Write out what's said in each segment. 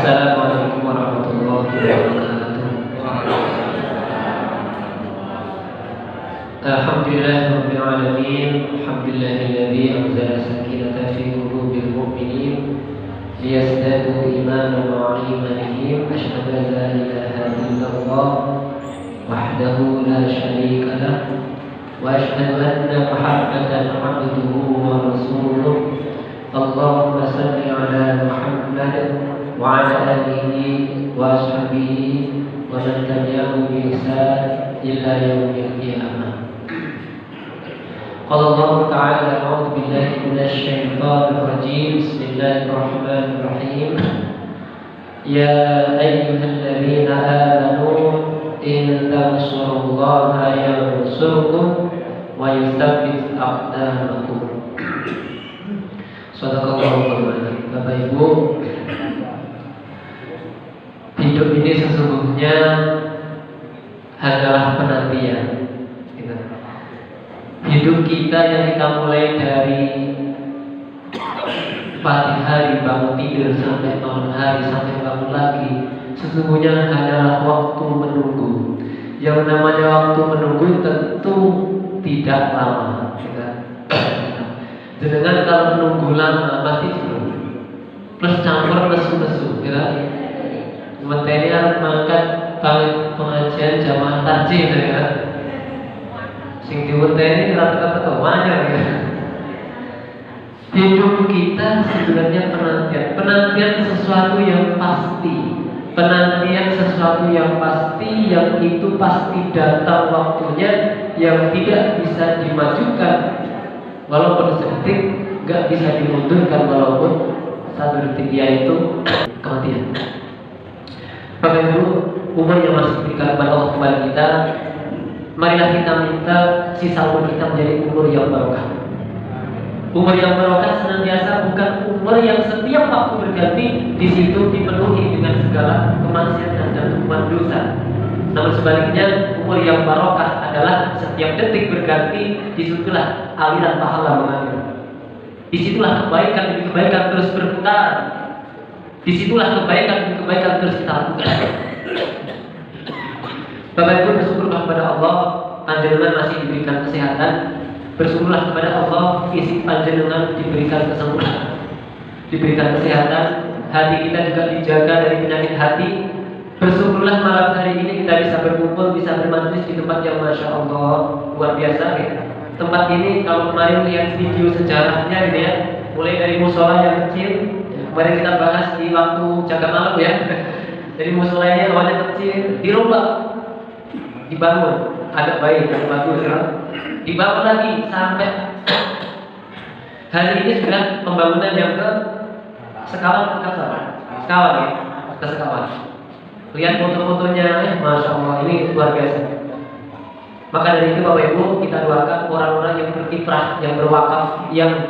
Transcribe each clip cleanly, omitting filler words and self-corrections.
Assalamualaikum warahmatullahi wabarakatuh. Alhamdulillahirabbil alamin. Alhamdulillahilladzi anzala sakinata fi qulubil mu'minin liyazdadu imanan ma'a imanihim. Asyhadu an la ilaha illallah wahdahu la syarika lah wa asyhadu anna Muhammadan abduhu wa rasuluh. Allahumma salli ala Muhammad wa ala alihi wa ashabihi wa man tabi'ahum bi ihsan ila yaumil qiyamah. Qala Allah ta'ala a'udzu billahi minasy syaithanir rajim. Bismillahirrahmanirrahim. Ya ayyuhalladzina amanu in tansurullaha yansurkum wa yutsabbit aqdamakum. Sadaqallahul adzim. Bapak Ibu, hidup ini sesungguhnya adalah penantian. Hidup kita yang kita mulai dari pagi hari bangun tidur sampai malam hari sampai bangun lagi, sesungguhnya hanyalah waktu menunggu. Yang namanya waktu menunggu tentu tidak lama. Dengan kalau menunggu lama pasti jenuh, plus campur lesu-lesu, material mangkat pengajian jamaah tarjih, sing diwenteni rata-rata kemana Hidup kita sebenarnya penantian sesuatu yang pasti, penantian sesuatu yang pasti, yang itu pasti datang waktunya, yang tidak bisa dimajukan. Walaupun sedetik gak bisa dimundurkan, walaupun satu detik, yaitu kematian. Bapak Ibu, umur yang masih diberikan kepada Allah kepada kita, marilah kita minta sisa umur kita menjadi umur yang barokah. Umur yang barokah senantiasa bukan umur yang setiap waktu berganti, di situ dipenuhi dengan segala kemaksiatan dan tumpuan dosa. Namun sebaliknya, umur yang barokah adalah setiap detik berganti, disitulah aliran pahala mengalir. Disitulah kebaikan demi kebaikan terus berputar. Disitulah kebaikan demi kebaikan terus kita lakukan. Bapak Ibu, bersyukurlah kepada Allah, panjenengan masih diberikan kesehatan. Bersyukurlah kepada Allah, fisik panjenengan diberikan kesempurnaan, diberikan kesehatan. Hati kita juga dijaga dari penyakit hati. Bersyukurlah malam hari ini kita bisa berkumpul, bisa bermajlis di tempat yang Masya Allah luar biasa ya. Tempat ini kalau kemarin lihat video sejarahnya gitu ya, mulai dari musola yang kecil, kemarin kita bahas di waktu jaga malam ya. Jadi musolanya awalnya kecil, dirubah, dibangun, agak baik, agak bagus ya. Dibangun lagi sampai hari ini sudah pembangunan yang ke Sekawan, Sekawan ya, ke Sekawan. Lihat foto-fotonya, Masya Allah, ini luar biasa. Maka dari itu Bapak Ibu, kita doakan orang-orang yang berkiprah, yang berwakaf, yang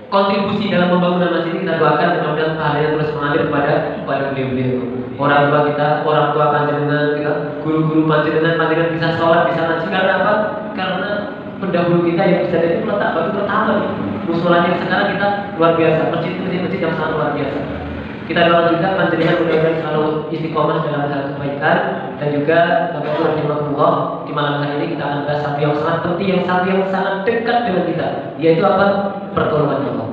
berkontribusi dalam pembangunan masjid ini, kita doakan mudah-mudahan pahalanya terus mengalir kepada beliau-beliau. Orang tua kita, orang tua panjenengan kita, guru-guru panjenengan bisa sholat, bisa ngaji. Karena apa? Karena pendahulu kita yang bisa jadi meletak batu pertama. Musolanya sekarang kita luar biasa, masjid yang sangat luar biasa. Kita doakan juga panjenengan mudah-mudahan selalu istiqomah dalam hal kebaikan, dan juga Bapak Ibu rahimahullah, di malam hari ini kita akan bahas satu yang sangat penting, yang sangat dekat dengan kita, yaitu apa? Pertolongan Allah.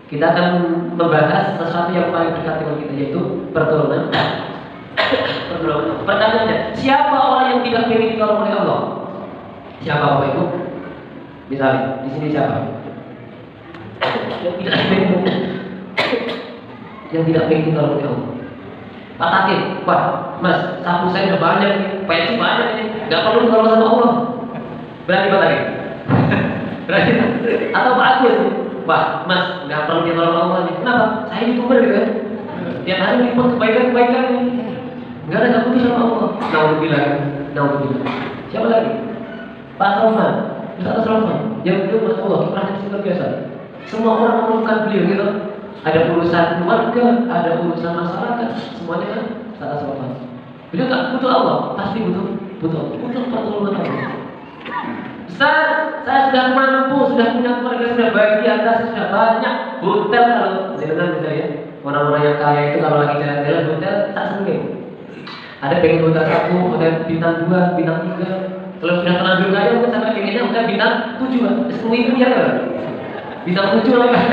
Kita akan membahas sesuatu yang paling dekat dengan kita, yaitu pertolongan. Pertanyaannya, siapa orang yang tidak ingin ditolong oleh Allah? Siapa Bapak Ibu? Misalnya, di sini siapa? Yang tidak ingin ditolong oleh Allah. Pak Takin, wah Mas, sapu saya udah banyak nih, peci banyak nih, nggak perlu ditolong sama Allah. Berani Pak Takin? Berani? Atau Pak Agus, wah Mas, nggak perlu ditolong Allah nih. Kenapa? Saya YouTuber gitu kan. Tiap hari liput kebaikan-kebaikan nih, nggak ada putus sama Allah. Nauzubillah. Siapa lagi? Pak Salman, Ustaz Salman, yang beliau Masya Allah, kiprahnya luar biasa. Semua orang memerlukan beliau gitu. Ada urusan keluarga, ada urusan masyarakat, semuanya kan Ustaz Salman. Beliau nggak butuh Allah, pasti butuh pertolongan Allah. Ustaz, saya sudah mampu, sudah punya keluarga, sudah bahagia, saya sudah banyak hotel kalau jenengan bisa ya, orang-orang yang kaya itu kalau lagi jalan-jalan hotel tak seneng. Ada pengen hotel 1, hotel bintang 2, bintang 3. Kalau sudah terlanjur kaya mungkin sampai pengennya hotel bintang 7 kan. Seminggu ya kan. Bintang 7 lah kan.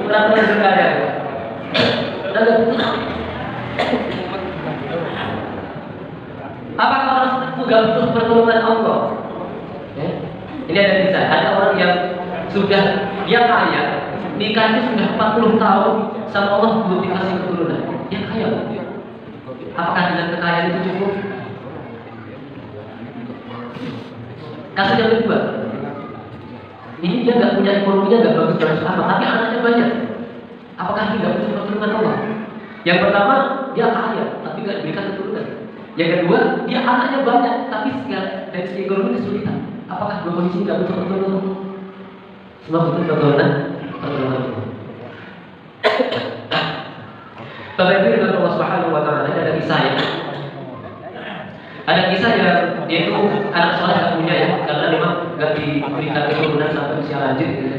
Udah terlanjur kaya. Apakah orang seperti itu gak butuh pertolongan Allah? Ya? Ini ada kisah, ada orang yang sudah dia kaya, nikahnya sudah 40 tahun, sama Allah belum dikasih keturunan. Dia kaya. Apakah dengan kekayaan itu cukup? Kasus yang kedua, ini dia nggak punya ekonominya nggak bagus apa, tapi anaknya banyak. Apakah dia nggak butuh pertolongan Allah? Yang pertama, dia kaya, tapi nggak diberikan keturunan. Yang kedua, dia anaknya banyak, tapi dari segi ekonomi kesulitan. Apakah dua kondisi nggak butuh pertolongan? Semua butuh pertolongan Allah. Bapak Ibu dari Allah Subhanahu Wa Taala, ada kisah ya. Ada kisah yang dia itu anak soleh nggak punya ya, karena memang nggak diberikan keturunan sampai usia lanjut. Gitu.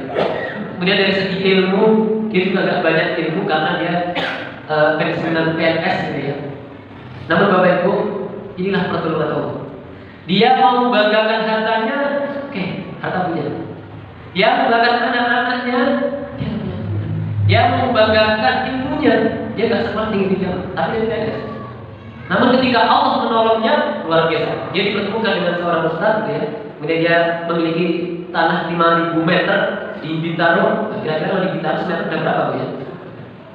Kemudian dari segi ilmu, dia juga nggak banyak ilmu karena dia pensiunan PNS gitu ya. Namun Bapak Ibu, inilah pertolongan Allah. Dia mau membanggakan hartanya, oke, harta punya. Dia membanggakan anak-anaknya, dia punya. Dia mau membanggakan ilmunya, dia nggak sempat tinggi dia, tapi dia PNS. Namun ketika Allah menolongnya, luar biasa. Dia dipertemukan dengan seorang ustaz, ya. Kemudian dia memiliki tanah 5.000 meter di Bintaro. Kira-kira kalau di Bintaro semeter udah berapa, Bu ya?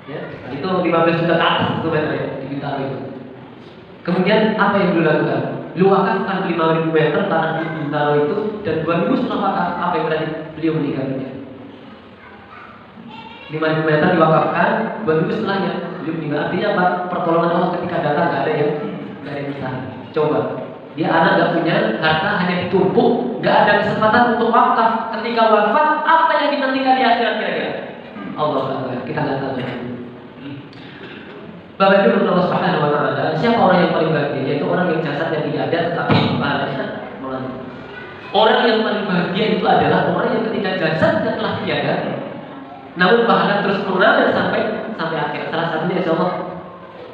Ya, itu 15 juta ke atas itu meter ya di Bintaro itu. Kemudian apa yang beliau lakukan? Beliau wakafkan 5.000 meter tanah di Bintaro itu, dan 2 minggu setelah wakaf, apa yang berarti beliau meninggalnya? 5.000 meter diwakafkan, 2 minggu setelahnya beliau meninggal. Artinya apa? Pertolongan Allah ketika datang nggak ada yang bisa. Coba, dia anak nggak punya harta, hanya ditumpuk, nggak ada kesempatan untuk wakaf. Ketika wafat, apa yang dinantikan di akhirat kira-kira? Allah Akbar, kita nggak tahu. Bapak Ibu Allah Subhanahu Wa Taala, siapa orang yang paling bahagia? Yaitu orang yang jasadnya tidak ada tetapi pahalanya melalui. Orang yang paling bahagia itu adalah orang yang ketika jasadnya telah tiada, namun pahala terus mengalir sampai akhir. Salah satunya insya Allah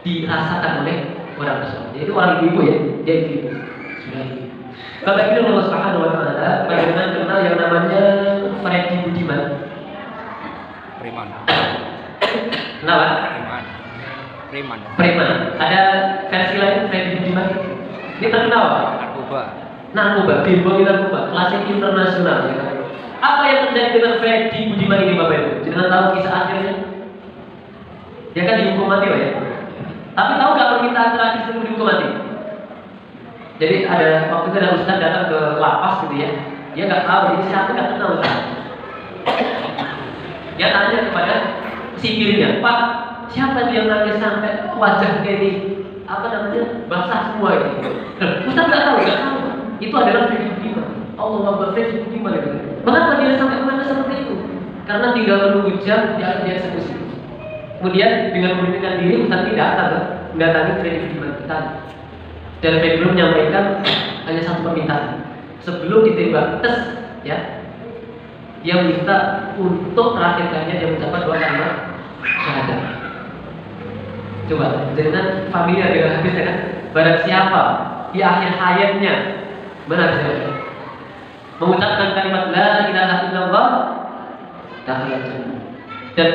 dirasakan oleh orang tersebut. Jadi orang ibu ya, dia ibu sudah ibu. Bapak Ibu Allah Subhanahu Wa Taala, bagaimana kenal yang namanya Freddy Budiman? Preman. Kenapa? Preman. Ada versi lain Freddy Budiman. Ini terkenal apa? Narkoba, bimbo narkoba, klasik internasional. Ya. Apa yang terjadi dengan Freddy Budiman ini, Bapak Ibu? Jangan tahu kisah akhirnya. Dia kan dihukum mati, Pak ya. Tapi tahu nggak permintaan terakhir sebelum dihukum mati? Jadi ada waktu itu ada ustaz datang ke lapas gitu ya. Dia nggak tahu, jadi siapa nggak kenal ustaz. Dia tanya kepada sipirnya, Pak, siapa dia nangis sampai wajah kayak ini? Apa namanya? Basah semua ini. Ustaz nggak tahu. Itu adalah Freddy Budiman. Allah Akbar, Freddy Budiman itu. Mengapa dia sampai kemana seperti itu? Karena tinggal menunggu jam dia akan dieksekusi. Kemudian dengan memberanikan diri, Ustaz tidak mendatangi Freddy Budiman kita. Dan Freddy belum menyampaikan hanya satu permintaan. Sebelum ditembak tes, ya, dia minta untuk terakhir kalinya dia mengucapkan 2 kalimat syahadat. Coba, jangan familiar dengan hadisnya kan? Barang siapa di akhir hayatnya benar saja mengucapkan kalimat la ilaha illallah, dakhala jannah. Dan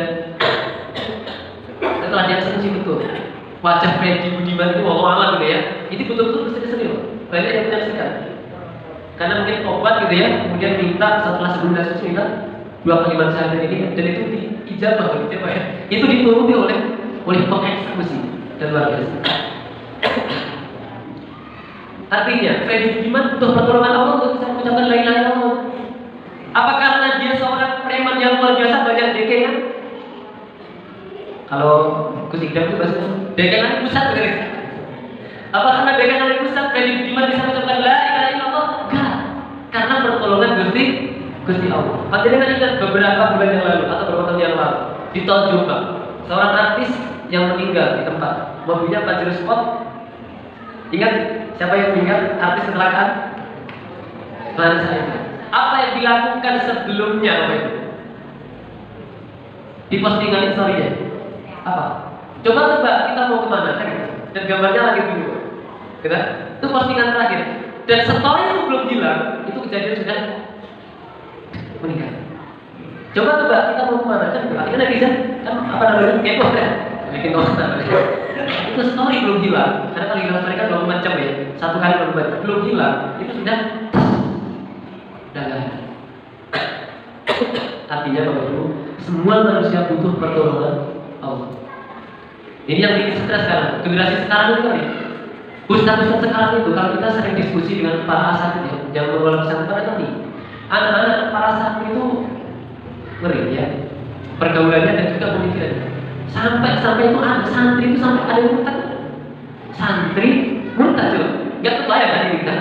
setelah dia eksekusi betul, wajah Freddy Budiman itu wallahu a'lam gitu ya. Ini betul-betul sedih-sedih loh. Banyak yang menyaksikan. Karena mungkin obat gitu ya, kemudian minta setelah sebelum eksekusi minta 2 kalimat syahadat ini, dan itu diijabah gitu ya. Itu dituruti oleh pengeksekusi dan luar biasa. Artinya, Freddy Budiman butuh pertolongan Allah untuk bisa mengucapkan la ilaha illallah. Apa karena dia seorang preman yang luar biasa banyak dekengan? Kalau Gus Idam itu bahasa dekengan pusat gitu. Apa karena dekengan pusat Freddy Budiman bisa mengucapkan la ilaha illallah? Enggak. Karena pertolongan Gusti Allah. Panjenengan ingat beberapa bulan yang lalu atau beberapa tahun yang lalu di Tol Jombang, seorang artis yang meninggal di tempat, mobilnya Pajero Sport. Ingat siapa yang meninggal? Artis kecelakaan? Vanessa itu. Apa yang dilakukan sebelumnya, Bapak Ibu? di postingan story-nya? Apa? Coba tebak kita mau kemana kan? Dan gambarnya lagi dulu, gitu? Itu postingan terakhir. Dan story itu belum hilang, itu kejadian sudah meninggal. Coba tebak kita mau kemana kan? Akhirnya netizen kan apa namanya kepo kan? Bikin konten. Itu story belum hilang, karena kalau hilang story kan 24 jam ya, satu kali belum hilang, itu sudah nggak ada. Artinya Bapak Ibu, semua manusia butuh pertolongan Allah. Ini yang bikin stres sekarang, generasi sekarang itu kan ya. Ustaz-ustaz sekarang itu, kalau kita sering diskusi dengan para asatidz yang mengelola pesantren itu nih, anak-anak para asatidz itu ngeri ya, pergaulannya dan juga pemikirannya. Sampai itu ada santri itu sampai ada yang murtad. Santri murtad coba, nggak kebayang kan ini kan?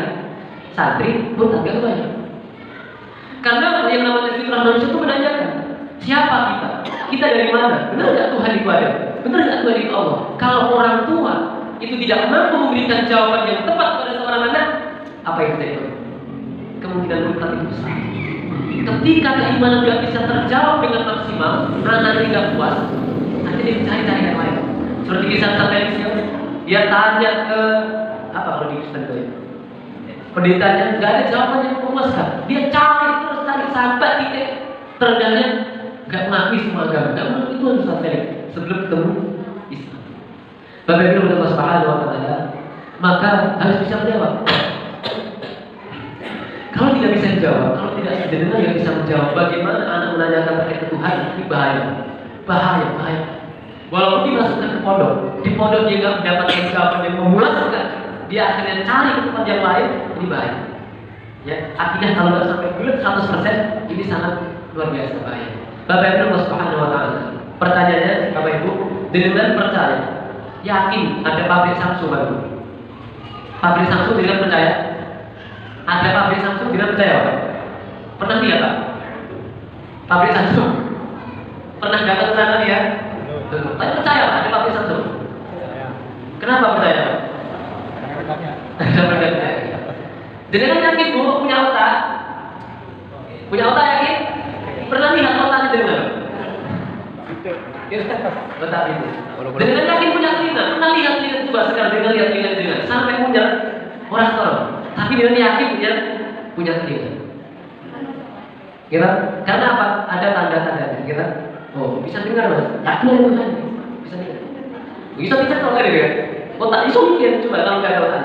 Santri murtad nggak kebayang. Karena yang namanya fitrah manusia itu menanyakan siapa kita? Kita dari mana? Benar nggak Tuhan itu ada? Benar nggak Tuhan itu Allah? Kalau orang tua itu tidak mampu memberikan jawaban yang tepat kepada seorang anak, apa yang terjadi? Kemungkinan murtad itu besar. Ketika keimanan tidak bisa terjawab dengan maksimal, anak tidak puas, akhirnya dia mencari-cari yang lain. Seperti kisah Felix, dia tanya ke apa kalau di Kristen itu? Pendetanya nggak ada jawaban yang memuaskan. Dia cari terus cari sampai titik terendahnya, nggak mengakui semua agama, nggak mengakui Tuhan Ustaz Felix sebelum ketemu Islam. Bapak Ibu Allah Subhanahu wa Ta'ala, maka harus bisa menjawab. Kalau tidak bisa menjawab, kalau tidak sederhana yang bisa menjawab, bagaimana anak menanyakan terkait ke Tuhan, ini bahaya. Walaupun dimasukkan ke pondok, di pondok dia nggak mendapatkan jawaban yang memuaskan, dia akhirnya cari ke tempat yang lain, ini bahaya. Ya, artinya kalau nggak sampai bulat 100%, ini sangat luar biasa bahaya. Bapak Ibu Allah Subhanahu wa Ta'ala, pertanyaannya Bapak Ibu, dengan percaya, yakin ada pabrik Samsung baru? Pabrik Samsung dengan percaya? Ada pabrik Samsung dengan percaya Pak? Pernah lihat Pak? Pabrik Samsung? Pernah datang ke sana dia? Tapi percaya Pak, ada pabrik Samsung? Kenapa percaya Pak? Dengan yakin Bu, punya otak? Punya otak yakin? Pernah lihat otaknya dengan? Otak itu. Dengan yakin punya telinga, pernah lihat telinga, coba sekarang dengan lihat telinga sampai punya orang tolong. Tapi dengan yakin punya telinga. Kira? Karena apa? Ada tanda-tandanya. Kira? Oh, bisa dengar Mas. Yakin ada Tuhan. Bisa dengar. Bisa dengar kalau nggak dengar. Otak itu mungkin coba kalau nggak ada otak.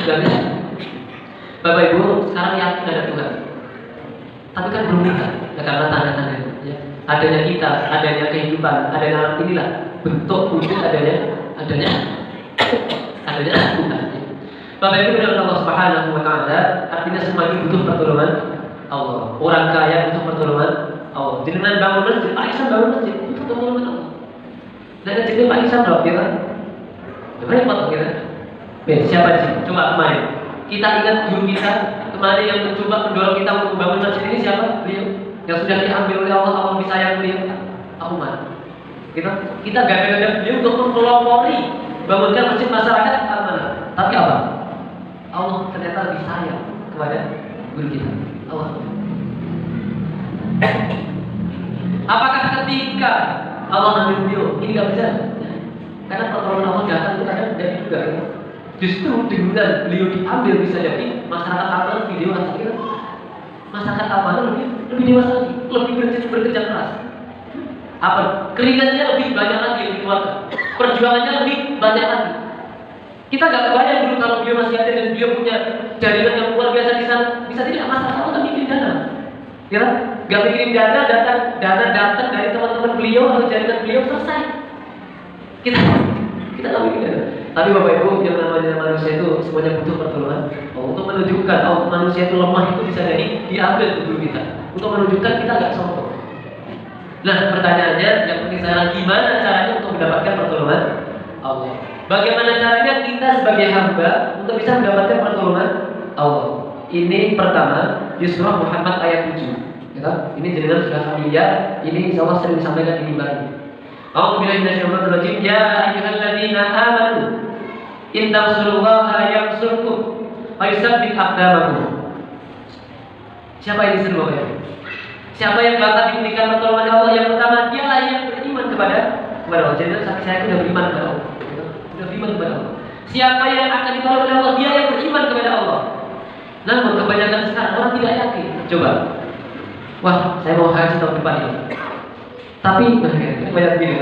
Nggak bisa. Bapak Ibu sekarang yakin ada Tuhan. Tapi kan belum nikah. Ya, karena tanda-tanda ya. Adanya kita, adanya kehidupan, adanya alam inilah bentuk wujud adanya Tuhan. Bapak Ibu dari Allah Subhanahu wa Ta'ala, artinya semuanya butuh pertolongan Allah. Orang kaya butuh pertolongan Allah. Dengan bangun masjid, Pak Ihsan bangun masjid butuh pertolongan Allah. Dan jadi Pak Ihsan berapa kita? Repot kita. Siapa sih? Coba kemarin kita ingat guru kita kemarin yang mencoba mendorong kita untuk membangun masjid ini siapa? Beliau yang sudah diambil oleh Allah, Allah disayang beliau. Umar. Kita gagal-gagal beliau untuk mempelopori bangunkan masjid masyarakat mana? Tapi apa? Allah ternyata lebih sayang kepada guru kita. Allah. Apakah ketika Allah ambil beliau ini nggak bisa? Karena pertolongan Allah datang itu kadang dari juga. Justru dengan beliau diambil bisa jadi masyarakat amal video hasil masyarakat amal lebih dewasa lagi, lebih bekerja keras. Apa? Keringatnya lebih banyak lagi yang dikeluarkan, perjuangannya lebih banyak lagi. Kita nggak kebayang dulu kalau beliau masih ada dan beliau punya jaringan yang luar biasa di sana. Bisa tidak masyarakat amal kan mikirin dana, ya? Nggak mikirin dana datang dari teman-teman beliau atau jaringan beliau selesai. Kita nggak mikirin dana. Tapi Bapak Ibu yang namanya manusia itu semuanya butuh pertolongan. Untuk menunjukkan manusia itu lemah itu bisa jadi diambil dulu kita. Untuk menunjukkan kita nggak sombong. Nah pertanyaannya yang penting sekarang gimana caranya untuk mendapatkan pertolongan Allah? Bagaimana caranya kita sebagai hamba untuk bisa mendapatkan pertolongan Allah? Ini pertama di surah Muhammad ayat 7. Ya, ini jenengan sudah familiar. Ini insya Allah sering disampaikan di mimbar. A'udzubillahi minasyaitonirrajim. Ya ayyuhalladzina amanu in tansurullaha yansurkum wa yusabbit aqdamakum. Siapa yang disuruh ya? Siapa yang bakal diberikan pertolongan Allah? Yang pertama, dialah yang beriman kepada Allah. Jadi saya sudah beriman kepada Allah. Sudah beriman kepada Allah. Siapa yang akan ditolong oleh Allah? Dia yang beriman kepada Allah. Namun kebanyakan sekarang orang tidak yakin. Coba, wah, saya mau haji tahun depan ini. Tapi banyak gini.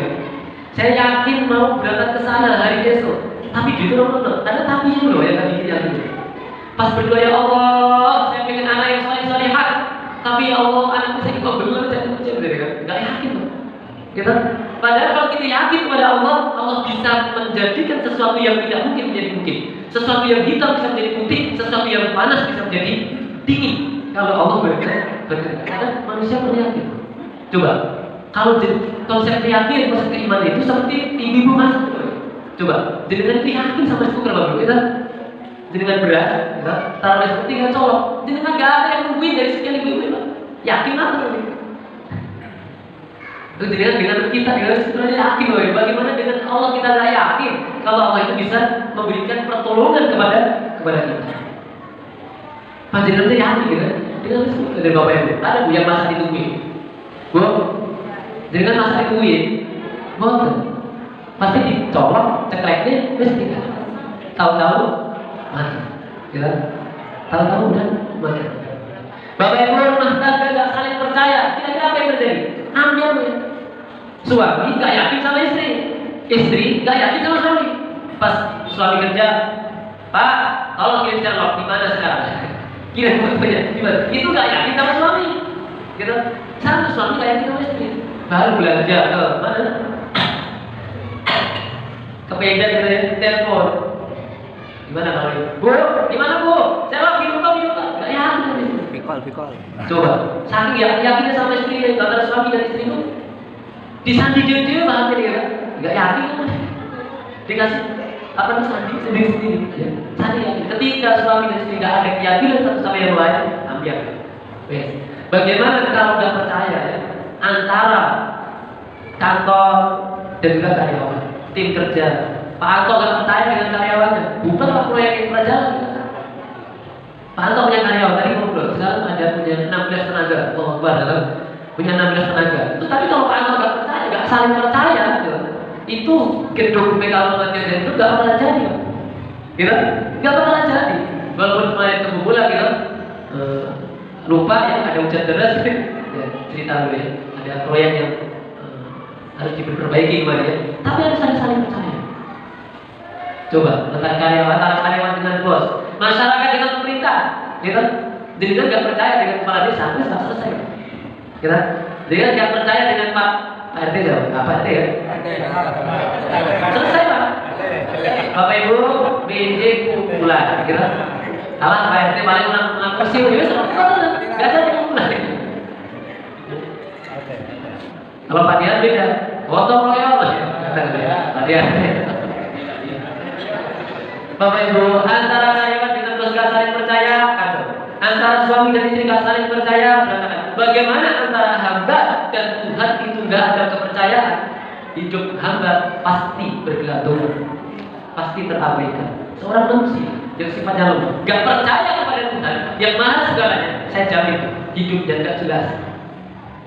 Saya yakin mau berangkat ke sana hari esok. Tapi gitu loh, ada tapi loh yang tadi yakin. Pas berdoa, ya Allah, saya pengen anak yang soleh-solehat. Tapi ya Allah, anakku saya kok benar saya macam gitu kan? Enggak yakin loh. Gitu. Padahal kalau kita yakin kepada Allah, Allah bisa menjadikan sesuatu yang tidak mungkin menjadi mungkin. Sesuatu yang hitam bisa menjadi putih, sesuatu yang panas bisa menjadi dingin. Kalau Allah berkehendak. Karena manusia perlu yakin. Coba, kalau konsep yakin, konsep keimanan itu seperti ibu-ibu masak. Coba, dengan yakin sama itu kalau kita dengan beras, ya, taruh seperti kan colok, dengan gak ada yang nungguin dari sekian ibu-ibu, yakin apa nih? Itu dengan kita sebenarnya yakin loh. Bagaimana dengan Allah kita nggak yakin kalau Allah itu bisa memberikan pertolongan kepada kita? Panjenengan itu yakin gitu? Dengan dari bapak ibu, ada bu yang masak ditungguin, bu, dengan masak ditungguin, boleh. Pasti dicolok, cekleknya, terus tidak. Tahu-tahu mati, ya? Tahu-tahu udah mati. Bapak ibu rumah tangga nggak saling percaya, kira-kira apa yang terjadi? Ambil ya. Suami nggak yakin sama istri nggak yakin sama suami. Pas suami kerja, Pak, tolong kirim cerlok di mana sekarang? Kirim gimana? Itu nggak yakin sama suami, gitu. Sama suami nggak yakin sama istri. Baru belanja ke mana? Kepedan gitu ya, telepon. Gimana kalau itu? Bu, gimana bu? Saya lagi lupa. Gak yakin. Pikol. Coba, saking yakinnya sama istri, antara suami dan istri itu disandi dia banget ya, gak yakin kan? Dikasih apa nih sandi sendiri. Ya. Sandi yakin. Ketika suami dan istri gak ada keyakinan satu sama yang lain, ambil. Bagaimana kalau gak percaya ya? Antara kantor dan juga karyawan, tim kerja. Pak Anto gak percaya dengan karyawannya, bukan Pak proyek yang berjalan. Pak Anto punya karyawan, tadi ngobrol, sekarang ada punya 16 tenaga, punya 16 tenaga. Tetapi kalau Pak Anto gak percaya, gak saling percaya, itu gedung PKL Muhammadiyah itu gak pernah jadi, gitu? Gak pernah jadi. Walaupun kemarin kebobolan, gitu, lupa ya ada hujan deras, ya, cerita dulu ya, ada proyek yang harus diperbaiki kemarin ya. Tapi harus saling percaya. Coba tentang karyawan, antara karyawan dengan bos, masyarakat dengan pemerintah, gitu. Jadi kan nggak percaya dengan kepala desa, nggak selesai, gitu. Jadi kan nggak percaya dengan Pak RT ya, apa RT ya? Selesai Pak. Bapak Ibu, BJ kumpulan, gitu. Salah Pak RT paling menang kursi, ya selesai, nggak jadi kumpulan. Kalau Pak Dian beda, gotong royong, Pak Dian. Bapak Ibu, antara karyawan dengan bos gak saling percaya, kacau. Antara suami dan istri gak saling percaya, berantakan. Bagaimana antara hamba dan Tuhan itu gak ada kepercayaan? Hidup hamba pasti bergelantungan, pasti terabaikan. Seorang manusia yang sifatnya lemah, gak percaya kepada Tuhan yang maha segalanya, saya jamin hidupnya gak jelas.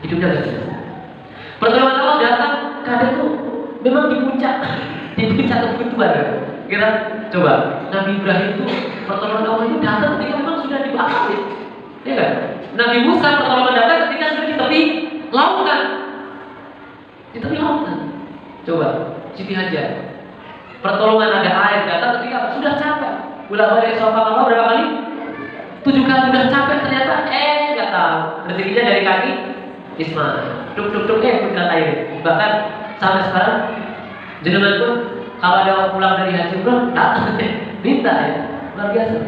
Hidupnya gak jelas. Pertolongan Allah datang kadang itu memang di puncak kebutuhan. Kita coba, Nabi Ibrahim itu pertolongan Allah itu datang ketika memang sudah dibakar, ya kan? Nabi Musa pertolongan datang ketika sudah di tepi lautan, Coba, Siti Hajar, pertolongan ada air datang ketika sudah capek. Ulang balik sofa Allah berapa kali? 7 kali udah capek ternyata, nggak tahu rezekinya dari kaki Ismail. Duk bukan air. Bahkan sampai sekarang jenengan pun kalau ada orang pulang dari haji umroh datang minta ya, luar biasa.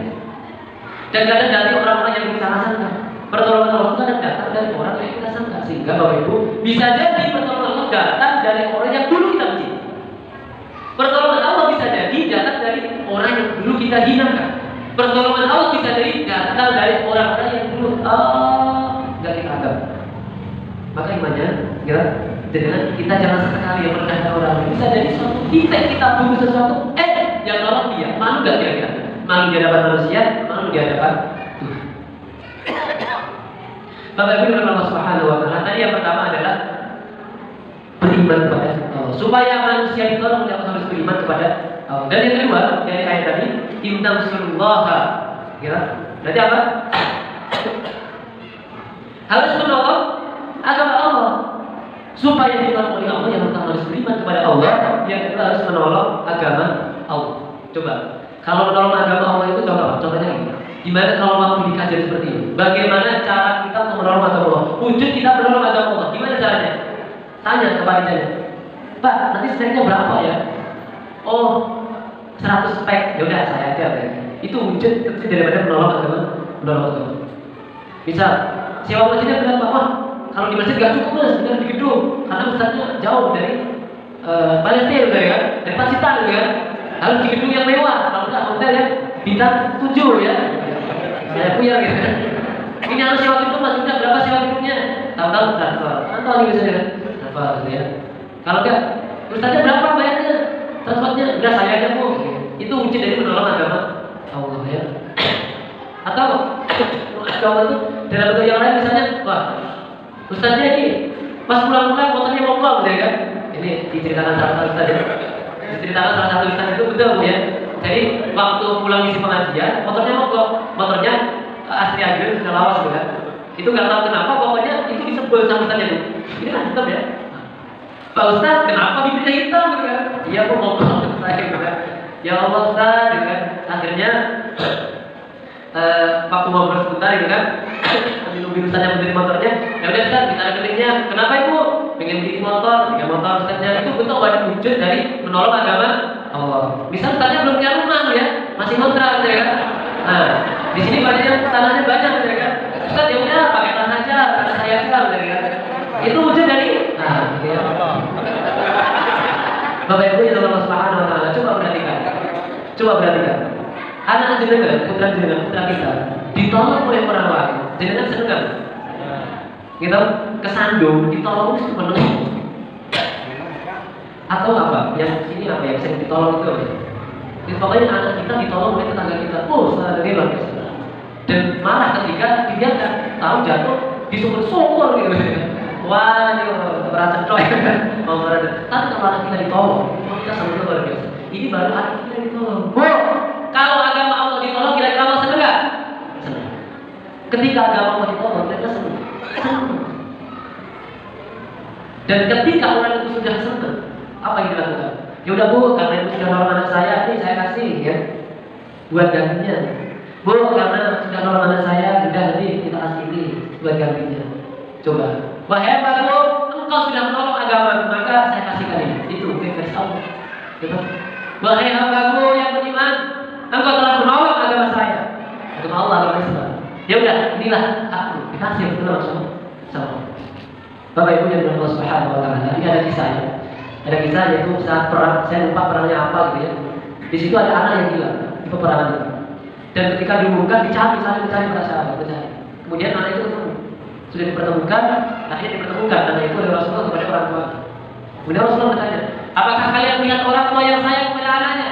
Dan kadang dari orang-orang yang kita sangka, pertolongan Allah kadang datang dari orang yang kita sangka. Sehingga Bapak Ibu bisa jadi pertolongan Allah datang dari orang yang dulu kita benci. Pertolongan Allah bisa jadi datang dari orang yang dulu kita hinakan. Pertolongan Allah bisa jadi datang dari orang-orang yang dulu nggak kita anggap. Maka imannya, ya, dengan kita jangan sekali yang merendahkan orang lain. Bisa jadi suatu titik kita butuh sesuatu, yang nolong dia, malu gak kira-kira? Malu di hadapan manusia, malu di hadapan Tuhan. Bapak Ibu Allah Subhanahu wa taala. Tadi yang pertama adalah beriman kepada Allah. Supaya manusia ditolong oleh Allah harus beriman kepada Allah. Dan yang kedua dari ayat tadi, innallaha, ya. Berarti apa? Harus menolong agama Allah. Supaya ditolong oleh Allah, yang pertama harus beriman kepada Allah, yang kedua harus menolong agama Allah. Coba, kalau menolong agama Allah itu contohnya ini. Gimana kalau mau dikaji seperti ini? Bagaimana cara kita untuk menolong agama Allah? Wujud kita menolong agama Allah. Gimana caranya? Tanya ke panitianya. Pak, nanti speknya berapa ya? Oh, 100 spek. Ya udah saya aja. Itu wujud kecil daripada menolong agama. Misal, sewa masjidnya berapa? Wah, kalau di masjid gak cukup mas, di gedung. Karena ustadznya jauh dari Palestina gitu ya, dari Pacitan gitu ya. Harus di gedung yang mewah. Kalau enggak hotel ya, bintang 7 ya. Saya punya gitu kan. Ini harus sewa gedung, masjidnya berapa sewa gedungnya? Tahu-tahu transfer. Tahu nih biasanya kan? Transfer gitu ya. Kalau enggak, ustadznya berapa bayarnya? Transfernya udah saya aja bu. Itu wujud dari menolong agama Allah ya. Atau agama itu dalam bentuk yang lain misalnya, wah, ustadznya ini pas pulang-pulang motornya mogok gitu ya kan? Ini diceritakan salah satu ustadz ya. Diceritakan salah satu ustadz itu betul bu ya. Jadi waktu pulang isi pengajian, motornya mogok, motornya asli agil sudah lawas gitu kan. Itu nggak tahu kenapa, pokoknya itu disebel sama ustadznya itu. Ini kan hitam ya. Pak Ustadz, kenapa bibirnya hitam gitu kan? Iya bu mogok saya gitu kan. Ya Allah Ustadz, gitu kan. Akhirnya waktu ngobrol sebentar gitu kan, nungguin ustadznya berdiri motornya. Ya udah Ustadz, kita rekeningnya. Kenapa ibu? Pengen bikin motor, bikin motor ustadznya. Itu bentuk wujud dari menolong agama Allah. Misal ustadznya belum punya rumah ya, masih kontrak ya kan. Nah, di sini banyak yang tanahnya banyak ya kan. Ustadz ya udah pakai tanah aja, tanah saya aja ya kan. Itu wujud dari gitu ya. Bapak Ibu yang Allah Subhanahu wa taala, coba perhatikan. Anak jenengan, putra kita ditolong oleh orang lain. Jenengan seneng gitu, kesandung, ditolong sepenuhnya. Atau apa? Yang ini apa yang sering ditolong itu apa? Jadi pokoknya anak kita ditolong oleh tetangga kita. Oh, dari luar biasa. Dan marah ketika dibiarkan, tahu jatuh, disungkur-sungkur gitu. Wah, ini merasa coy. Tapi kalau anak kita ditolong, kita sama luar biasa. Ini baru anak kita ditolong. Kalau agama Allah ditolong, kira-kira Allah senang nggak? Senang. Ketika agama Allah ditolong, mereka senang. Dan ketika orang itu sudah senang, apa yang dilakukan? Ya udah bu, karena itu sudah nolong anak saya, ini saya kasih ya, buat gantinya. Bu, karena sudah nolong anak saya, udah nanti kita kasih ini buat gantinya. Coba. Wah hebat bu, engkau sudah menolong agama, maka saya kasihkan ini. Itu versi Allah. Wahai hambaku yang beriman, engkau telah menolong agama saya, agama Allah, agama Islam. Ya udah, inilah aku dikasih benar sama. Bapak Ibu yang Allah Subhanahu wa taala. Ini ada kisahnya. Ada kisah yaitu saat perang, saya lupa perangnya apa gitu ya. Di situ ada anak yang hilang di peperangan itu. Dan ketika diumumkan dicari para sahabat, dicari. Kemudian anak itu ketemu. Sudah dipertemukan, akhirnya dipertemukan anak itu oleh Rasulullah kepada orang tua. Kemudian Rasulullah bertanya, apakah kalian melihat orang tua yang sayang kepada anaknya?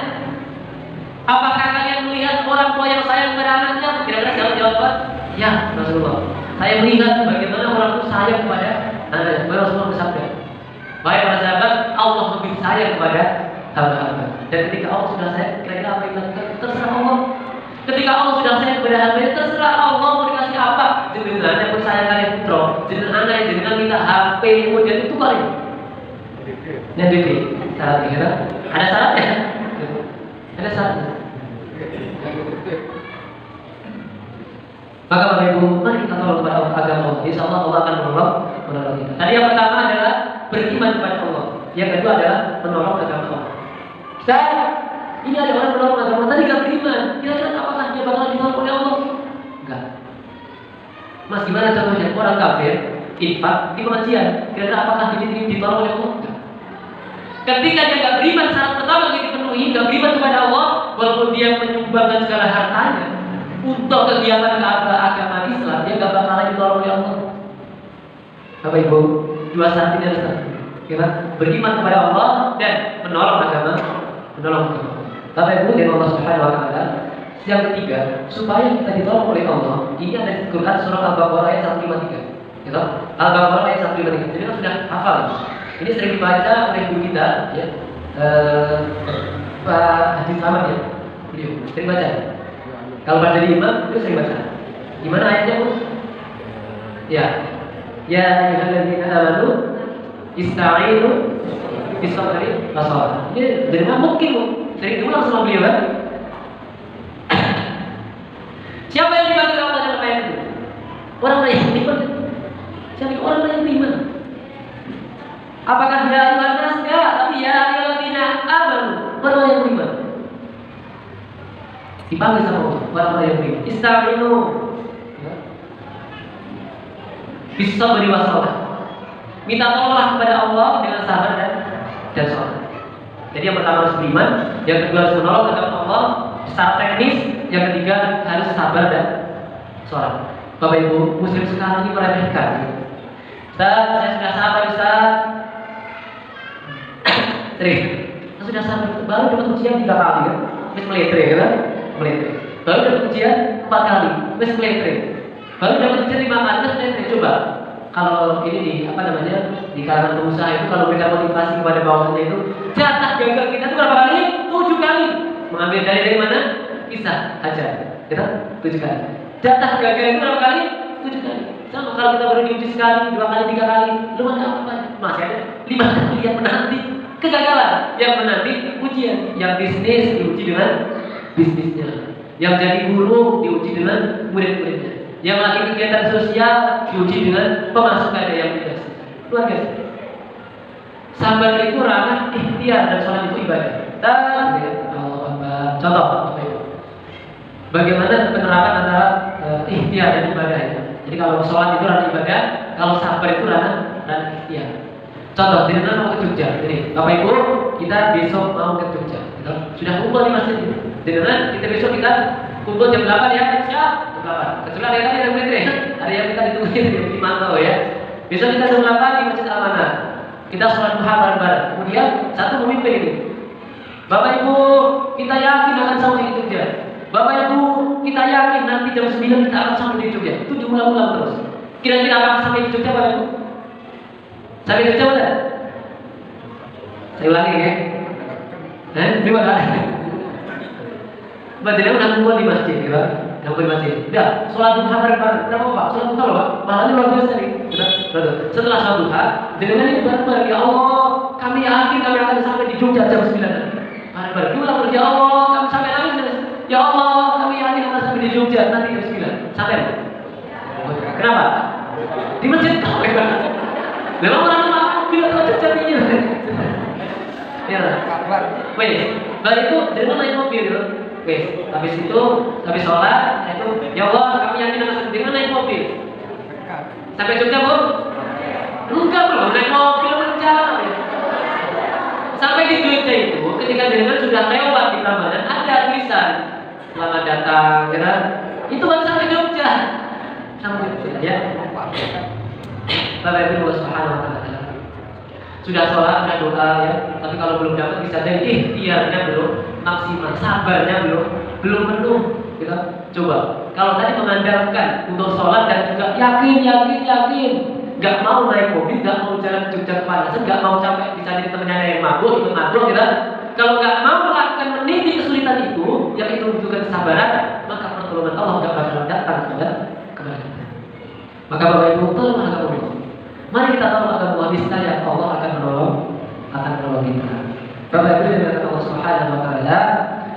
Apakah kalian melihat orang tua yang sayang kepada anaknya? Kira-kira jawab, ya Rasulullah. Saya melihat bagaimana orang tua sayang kepada anaknya. Kemudian Rasulullah bersabda, baik para sahabat, Allah lebih sayang kepada hamba-hamba. Dan ketika Allah sudah sayang, kira-kira apa yang dilakukan? Terserah Allah. Ketika Allah sudah sayang kepada hamba, terserah Allah mau dikasih apa. Jenengan yang bersayang kalian putra, jenengan anak yang jenengan minta HP, kemudian itu kali. Yang DP, syaratnya ada syaratnya. Ada syaratnya. Maka Bapak Ibu, mari kita tolong kepada agama Allah. Insya Allah Allah akan menolong kita. Tadi yang pertama adalah beriman kepada Allah. Yang kedua adalah menolong agama Allah. Ini ada orang menolong agama tadi gak beriman. Kira-kira apakah dia bakal ditolong oleh Allah? Enggak. Mas gimana contohnya orang kafir infak di pengajian? Kira-kira apakah dia ditolong oleh Allah? Enggak. Ketika dia gak beriman syarat pertama yang dipenuhi, gak beriman kepada Allah, walaupun dia menyumbangkan segala hartanya untuk kegiatan agama Islam, dia gak bakalan ditolong oleh Allah. Bapak Ibu, dua syarat ini adalah kita beriman kepada Allah dan menolong agama. Bapak Ibu dan Allah Subhanahu wa taala. Yang ketiga, supaya kita ditolong oleh Allah, ini ada di Quran surah Al-Baqarah ayat 153. Gitu. Al-Baqarah ayat 153. Jadi kan sudah hafal. Ini sering dibaca oleh guru kita, ya. Pak Haji Selamat ya, beliau sering baca. Kalau baca di imam, beliau sering baca. Gimana ayatnya, Bu? Ya, ya ayyuhalladzina amanu ista'inu bis-sabri was-salah. Ini jadi mungkin, Bu. Sering diulang sama beliau kan? Siapa yang dipanggil Allah dalam ayat itu? Orang yang beriman. Siapa orang yang beriman? Apakah ya ayyuhan nas? Enggak, tapi ya ayyuhalladzina amanu. Orang yang beriman. Dipanggil sama Allah, orang yang beriman. Ista'inu bis-sabri was-salah. Minta tolonglah kepada Allah dengan sabar dan salat. Jadi yang pertama harus beriman, yang kedua harus menolong kepada Allah secara teknis, yang ketiga harus sabar dan salat. Bapak Ibu, muslim sekarang ini meremehkan. Ustaz, saya sudah sabar Ustaz. Saya sudah sabar, baru dapat ujian 3 kali kan? Wis meletre kan? Meletre. Baru dapat ujian 4 kali, wis meletre. Baru dapat ujian 5 kali, wis meletre. Coba kalau ini di di kalangan pengusaha itu kalau berikan motivasi kepada bawahannya itu jatah gagal kita itu berapa kali? 7 kali. Mengambil dari mana? Kisah hajar, kita 7 kali. Jatah gagal itu berapa kali? 7 kali. Sama kalau kita baru diuji sekali, 2 kali, 3 kali, belum ada apa-apa. Masih ada 5 kali yang menanti kegagalan, yang menanti ujian. Yang bisnis diuji dengan bisnisnya, yang jadi guru diuji dengan murid-muridnya, yang lagi kegiatan sosial diuji dengan pemasukannya yang tidak. Luar biasa. Sabar itu ranah ikhtiar dan sholat itu ibadah. Contoh, bagaimana penerapan antara ikhtiar dan ibadah itu. Jadi kalau sholat itu ranah ibadah, kalau sabar itu ranah ikhtiar. Contoh, Dirna mau ke Jogja. Jadi, Bapak Ibu, kita besok mau ke Jogja. Gitu. Sudah kumpul di masjid ini. Dirna, kita besok kita kumpul jam 8 ya, siap? Jam 8. Kecuali hari tadi yang bener, hari yang kita ditungguin di mantau ya. Besok kita jam 8 di Masjid Al-Manah. Kita sholat duha bareng-bareng. Kemudian satu memimpin ini. Bapak Ibu, kita yakin akan sampai di Jogja. Bapak Ibu, kita yakin nanti jam 9 kita akan sampai di Jogja. Itu diulang-ulang terus. Kira-kira akan sampai di Jogja Bapak Ibu? Sampai di Jogja benar? Saya ulangi ya. Gimana? Badannya udah kumpul di masjid, ya. Kumpul di masjid. Udah, sholat duha bareng-bareng. Kenapa Pak? Sholat duha loh Pak. Pahalanya luar biasa nih. Setelah sholat duha, dengan ini bareng-bareng. Ya Allah, kami yakin kami akan sampai di Jogja jam 9 nanti. Bareng-bareng. Diulang terus. Ya Allah, kami sampai nanti. Ya Allah, kami yakin akan sampai di Jogja nanti jam 9. Sampai. Kenapa? Di masjid. Memang orang bilang aja jadinya. Ya, kabar. Wes, baru itu dengan naik mobil gitu. Wes, habis itu, habis sholat, itu ya Allah, kami yakin akan dengan naik mobil. Sampai Jogja Bu? Enggak belum naik mobil menjalan. Sampai di Jogja itu, ketika dengan sudah lewat di Prambanan, ada tulisan selamat datang, ya. Itu baru sampai Jogja. Sampai Jogja ya. Bapak Ibu Allah Subhanahu wa taala. Sudah sholat, sudah doa ya, tapi kalau belum dapat bisa jadi ikhtiarnya belum maksimal, sabarnya belum penuh. Kita coba. Kalau tadi mengandalkan untuk sholat dan juga yakin, nggak mau naik mobil, nggak mau jalan ke Jogja kepanasan, nggak mau capek bisa jadi temennya yang mabuk, ikut mabuk, kita. Kalau nggak mau melakukan meniti kesulitan itu, yang itu membutuhkan kesabaran, maka pertolongan Allah nggak bakal datang kepada kita. Maka Bapak Ibu tolong agama Allah. Mari kita tolong agama Allah, niscaya Allah akan menolong kita. Bapak Ibu yang berkata Allah Subhanahu wa taala,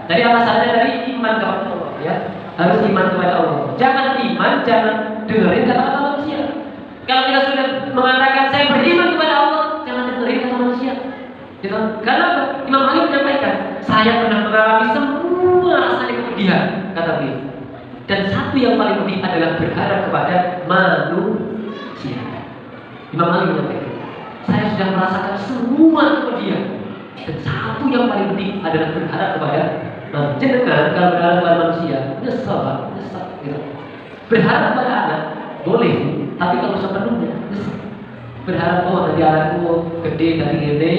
dari alasannya dari iman kepada Allah ya. Harus iman kepada Allah. Jangan iman, jangan dengerin kata-kata manusia. Kalau kita sudah mengatakan saya beriman kepada Allah, jangan dengerin kata manusia. Gitu? Karena Imam Ali menyampaikan, saya pernah mengalami semua rasanya kepedihan, kata beliau. Dan satu yang paling penting adalah berharap kepada manusia. Imam Ali menyampaikan, saya sudah merasakan semua kepedihan. Dan satu yang paling penting adalah berharap kepada manusia. Jangan kalau berharap kepada manusia, nyesel, gitu. Berharap kepada anak boleh, tapi kalau sepenuhnya nyesel. Berharap nanti anakku gede dari gede,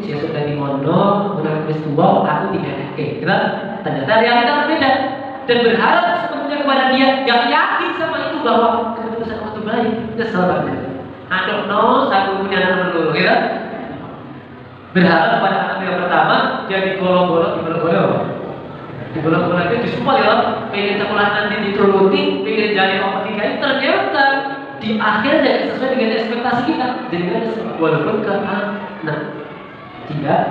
siasat dari mondok, menang wis tua, aku tidak yakin. Kita ternyata realita berbeda. Dan berharap sepenuhnya kepada dia, gak yakin sama itu bahwa keputusan Allah itu baik. nyesel banget. Aduh no, saya punya anak dulu, ya. Berharap pada anak yang pertama jadi golong-golong di golong-golong itu disupport ya. Pengen sekolah nanti dituruti, pengen jadi orang tiga, ternyata di akhir jadi sesuai dengan ekspektasi kita. Jadi kita walaupun ke anak tidak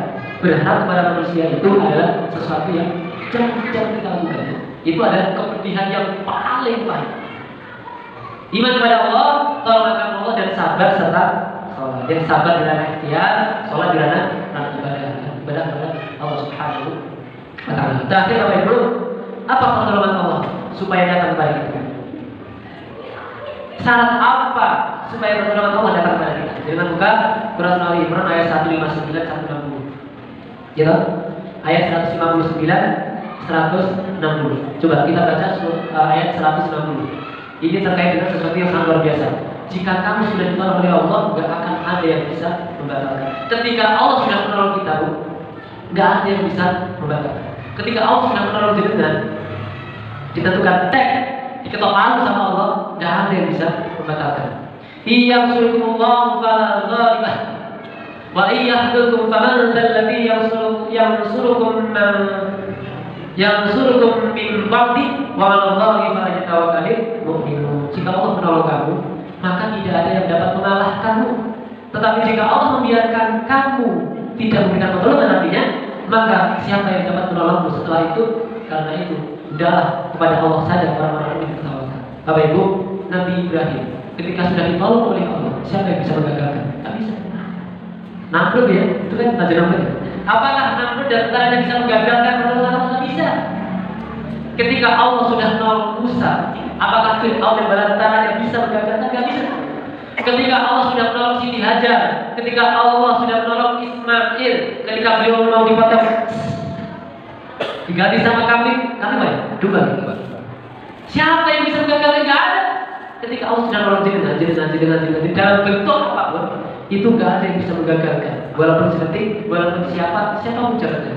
berharap kepada manusia itu adalah sesuatu yang jangan kita lakukan. Itu adalah kepedihan yang paling pahit. Iman kepada Allah, tolong akan Allah dan sabar serta sholat. Yang sabar di ranah ikhtiar, sholat di ranah ibadah kepada Allah Subhanahu wa Ta'ala. Terakhir Bapak Ibu, apa pertolongan Allah supaya datang kepada kita? Syarat apa supaya pertolongan Allah datang kepada kita? Dengan buka Quran Ali Imran ayat 159 160. Ya, ayat 159 160. Coba kita baca ayat 160. Ini terkait dengan sesuatu yang sangat luar biasa. Jika kamu sudah ditolong oleh Allah, nggak akan ada yang bisa membatalkan. Ketika Allah sudah menolong kita, nggak ada yang bisa membatalkan. Ketika Allah sudah menolong jenengan, ditentukan tek, diketok palu sama Allah, nggak ada yang bisa membatalkan. Iyyasurkumullahu fala ghalibah wa iyyahdukum faman dzalladzi yansurukum min ba'di wa 'alallahi falyatawakkalul mu'minun. Jika Allah menolong kamu, maka tidak ada yang dapat mengalahkanmu. Tetapi jika Allah membiarkan kamu tidak memberikan pertolongan nantinya, maka siapa yang dapat menolongmu setelah itu? Karena itu, hendaklah kepada Allah saja orang-orang yang bertawakal. Bapak Ibu, Nabi Ibrahim ketika sudah ditolong oleh Allah, siapa yang bisa menggagalkan? Tak bisa. Namrud ya, itu kan Raja Namrud ya. Apakah Namrud dan tentaranya bisa menggagalkan pertolongan Allah? Tak bisa. Ketika Allah sudah menolong Musa, apakah Fir'aun dan bala tentaranya bisa menggagalkan? Tidak bisa. Ketika Allah sudah menolong Siti Hajar, ketika Allah sudah menolong Ismail, ketika beliau mau dipotong diganti sama kambing apa ya? Domba. Siapa yang bisa menggagalkan? Tidak ada. Ketika Allah sudah menolong jenengan dalam bentuk apapun, itu nggak ada yang bisa menggagalkan. Walaupun sedetik, walaupun siapa pun jalannya,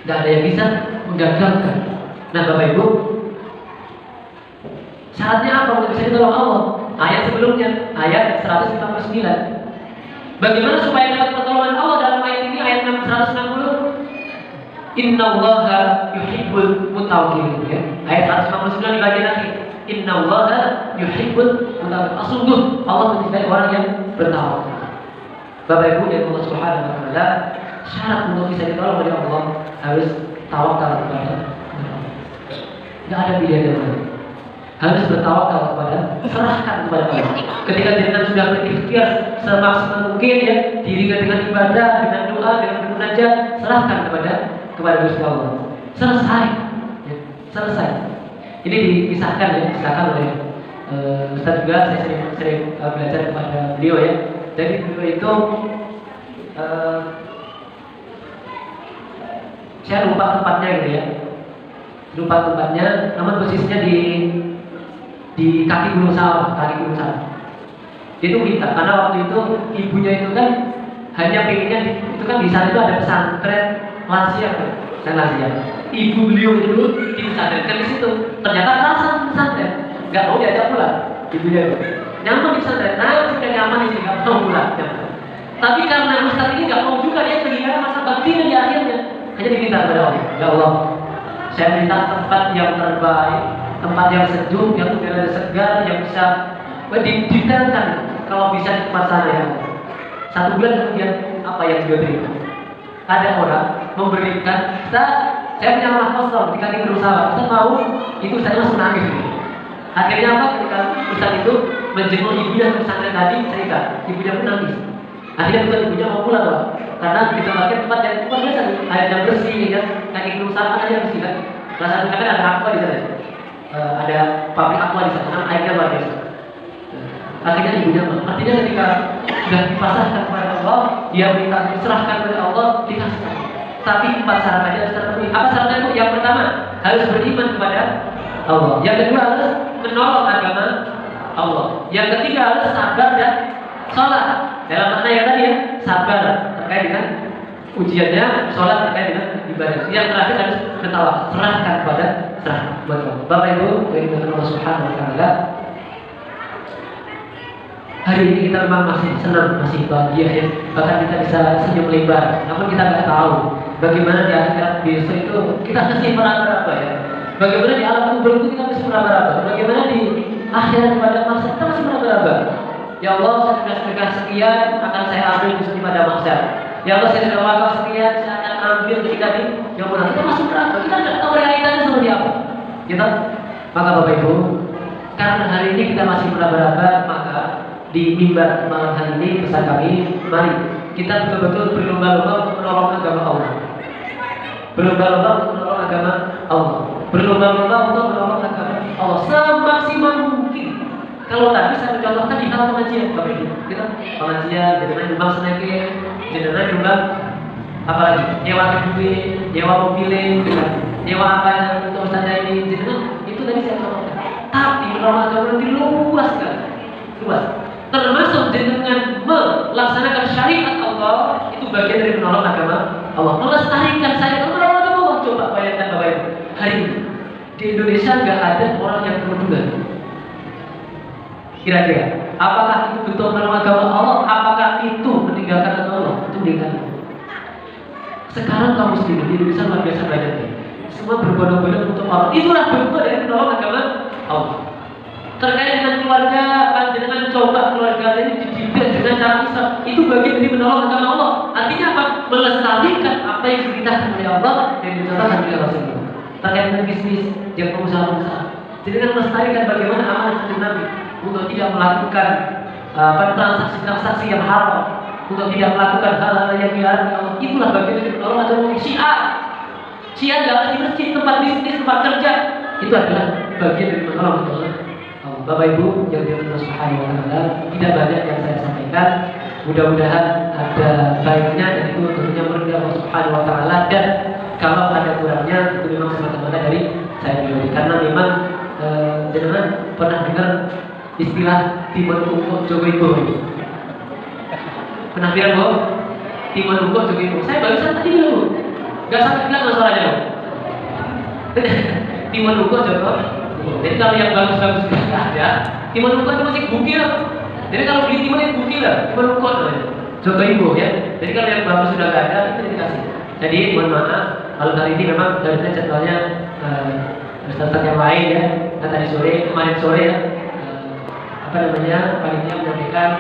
nggak ada yang bisa menggagalkan. Nah, Bapak Ibu, syaratnya apa untuk bisa ditolong Allah? Ayat sebelumnya, ayat 159. Bagaimana supaya dapat pertolongan Allah dalam ayat ini, ayat 160? Innallaha yuhibbul mutawakkilin, ya. Ayat 159 di bagian akhir. Innallaha yuhibbul mutawakkilin. Sungguh Allah mencintai orang yang bertawakal. Bapak Ibu dan Allah Subhanahu wa Ta'ala, syarat untuk bisa ditolong oleh Allah harus tawakal kepada Allah. Tidak ada pilihan yang lain. Harus bertawakal kepada, serahkan kepada Allah. Ketika jenengan sudah berikhtiar semaksimal mungkin, ya, diiringi dengan ibadah, dengan doa, dengan bermunajat, serahkan kepada Gusti Allah. Selesai, ya, selesai. Ini dipisahkan oleh Ustaz juga. Saya sering belajar kepada beliau, ya. Jadi beliau itu saya lupa tempatnya gitu, ya. Lupa tempatnya, namun posisinya di kaki gunung sawah. Dia itu minta, karena waktu itu ibunya itu kan hanya pengennya itu kan di sana itu ada pesantren lansia, Ibu beliau itu dulu di pesantren di situ. Ternyata rasa pesantren, nggak mau diajak pulang. Ibunya itu nyaman di pesantren, sudah nyaman di sini, nggak mau pulang. Tapi karena Ustaz ini nggak mau juga, dia kehilangan masa baktinya di akhirnya. Hanya diminta kepada Allah, ya Allah, saya minta tempat yang terbaik, tempat yang sejuk, yang udara segar, yang bisa didetailkan kalau bisa di tempat sana, ya. 1 bulan kemudian apa yang dia berikan? Ada orang memberikan, saya punya rumah kosong di kaki gunung sawah, Ustaz mau, itu saya langsung nangis. Akhirnya apa? Ketika Ustaz itu menjenguk ibunya ke pesantren tadi, cerita, ibunya pun nangis. Akhirnya bukan ibunya mau pulang, Pak, karena ditempatkan tempat yang luar biasa, airnya bersih, ya, kaki gunung sawah aja bersih, kan. Salah satu ada aqua di sana, ada pabrik aqua di sana, airnya luar biasa. Akhirnya ibunya, artinya ketika sudah dipasrahkan kepada Allah, dia minta diserahkan kepada Allah, dikasihkan. Tapi 4 syarat aja harus terpenuhi. Apa syaratnya itu? Yang pertama, harus beriman kepada Allah. Yang kedua, harus menolong agama Allah. Yang ketiga, harus sabar dan sholat. Dalam makna yang tadi, ya, sabar terkait dengan ujiannya, sholat terkait dengan ibadah. Yang terakhir harus bertawakal, serahkan kepada Allah. Bapak Ibu, dari Allah Subhanahu wa Ta'ala, hari ini kita memang masih senang, masih bahagia ya, bahkan kita bisa senyum lebar. Namun kita nggak tahu bagaimana di akhirat besok itu kita masih meraba-raba ya. Bagaimana di alam kubur itu kita masih meraba-raba. Bagaimana di akhirat pada masa kita masih meraba-raba. Ya Allah, saya sudah sedekah sekian akan saya ambil di pada mahsyar. Ya Allah, saya sudah wakaf sekian saya akan ambil ketika di yang mana kita masih meraba. Kita nggak tahu realitanya seperti apa. Kita maka Bapak Ibu, karena hari ini kita masih meraba-raba, maka di mimbar malam hari ini pesan kami, mari kita betul-betul berlomba-lomba untuk menolong agama Allah. Berlomba-lomba untuk menolong agama Allah. Berlomba-lomba untuk menolong agama Allah semaksimal mungkin. Kalau tadi saya mencontohkan di hal pengajian, Bapak Ibu, kita pengajian, jangan nyumbang senekir, jangan nyumbang apalagi nyewa gedung, nyewa mobil, nyewa apa untuk ustazah ini, jangan itu tadi saya contohkan. Tapi menolong agama itu luas kan, luas. Termasuk dengan melaksanakan syariat Allah itu bagian dari menolong agama Allah. Melestarikan syariat menolong agama Allah. Coba bayangkan Bapak Ibu, hari ini di Indonesia nggak ada orang yang kerudunan. Kira-kira, apakah itu betul menolong agama Allah? Apakah itu meninggalkan agama Allah? Itu meninggalkan. Sekarang kaum muslimin di Indonesia luar biasa banyaknya. Semua berbondong-bondong untuk Allah. Itulah bentuk dari menolong agama Allah. Terkait dengan keluarga, panjenengan coba keluarga ini dididik dengan cara Islam, itu bagian dari menolong agama Allah. Artinya apa? Melestarikan apa yang diperintahkan oleh Allah dan dicontohkan oleh Rasulullah. Terkait dengan bisnis, yang pengusaha-pengusaha, jadi dengan melestarikan bagaimana amanah dari Nabi untuk tidak melakukan transaksi-transaksi yang haram, untuk tidak melakukan hal-hal yang dilarang Allah. Itulah bagian dari menolong agama Syiah. Syiah adalah di masjid, tempat bisnis, tempat kerja. Itu adalah bagian dari menolong agama. Bapak Ibu yang dirahmati Allah Subhanahu wa taala, tidak banyak yang saya sampaikan. Mudah-mudahan ada baiknya dan itu tentunya menurut Allah Subhanahu wa taala, dan kalau ada kurangnya itu memang semata-mata dari saya pribadi. Karena memang jangan pernah dengar istilah Timon Ungkuk Jogo Ibu. Pernah bilang Bu? Timon Ungkuk Jogo Ibu. Saya barusan tadi bilang, nggak sampai bilang suaranya. Timon Ungkuk Jogo. Jadi kalau yang bagus-bagus tidak ada, Timon Ungkuk itu masih bukil. Jadi kalau beli Timon itu bukil lah, Timon Ungkuk namanya. Jogo Ibu ya. Jadi kalau yang bagus sudah nggak ada, itu dikasih. Jadi mohon maaf, kalau hari ini memang dari jadwalnya Ustaz yang lain ya. Nah tadi sore, kemarin sore ya, panitia menyampaikan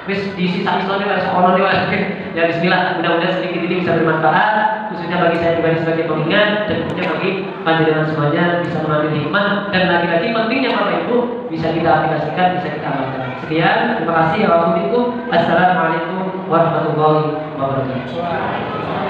wis diisi sami sore wis ono ya bismillah, mudah-mudahan sedikit ini bisa bermanfaat khususnya bagi saya pribadi sebagai pengingat dan tentunya bagi panjenengan semuanya bisa mengambil hikmah dan lagi-lagi pentingnya Bapak Ibu bisa kita aplikasikan, bisa kita amalkan. Sekian, terima kasih. Assalamualaikum warahmatullahi wabarakatuh.